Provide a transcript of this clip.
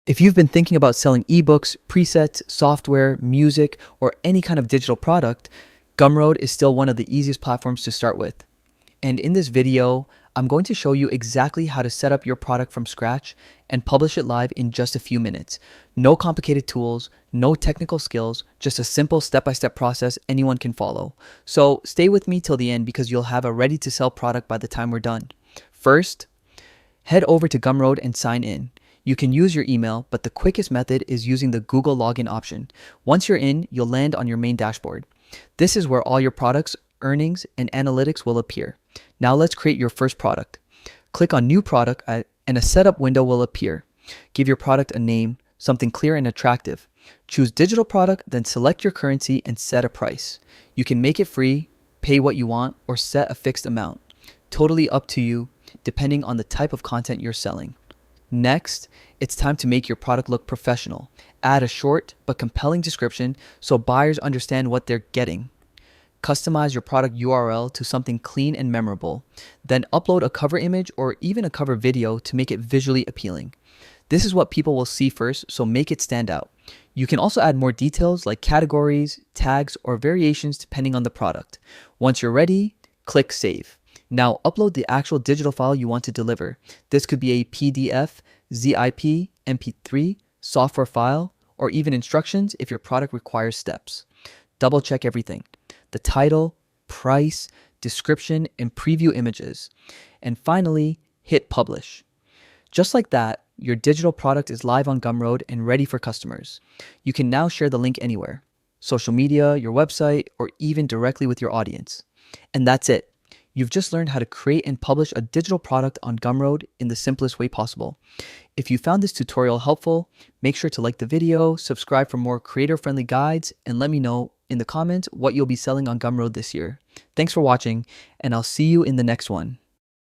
If you've been thinking about selling ebooks, presets, software, music, or any kind of digital product, Gumroad is still one of the easiest platforms to start with. And in this video, I'm going to show you exactly how to set up your product from scratch and publish it live in just a few minutes. No complicated tools, no technical skills, just a simple step-by-step process anyone can follow. So stay with me till the end because you'll have a ready-to-sell product by the time we're done. First, head over to Gumroad and sign in. You can use your email, but the quickest method is using the Google login option. Once you're in, you'll land on your main dashboard. This is where all your products, earnings, and analytics will appear. Now let's create your first product. Click on New Product and a setup window will appear. Give your product a name, something clear and attractive. Choose Digital Product, then select your currency and set a price. You can make it free, pay what you want, or set a fixed amount. Totally up to you, depending on the type of content you're selling. Next, it's time to make your product look professional. Add a short but compelling description so buyers understand what they're getting. Customize your product URL to something clean and memorable. Then upload a cover image or even a cover video to make it visually appealing. This is what people will see first, so make it stand out. You can also add more details like categories, tags, or variations depending on the product. Once you're ready, click Save. Now upload the actual digital file you want to deliver. This could be a PDF, ZIP, MP3, software file, or even instructions if your product requires steps. Double check everything: the title, price, description, and preview images. And finally, hit publish. Just like that, your digital product is live on Gumroad and ready for customers. You can now share the link anywhere: social media, your website, or even directly with your audience. And that's it. You've just learned how to create and publish a digital product on Gumroad in the simplest way possible. If you found this tutorial helpful, make sure to like the video, subscribe for more creator-friendly guides, and let me know in the comments what you'll be selling on Gumroad this year. Thanks for watching, and I'll see you in the next one.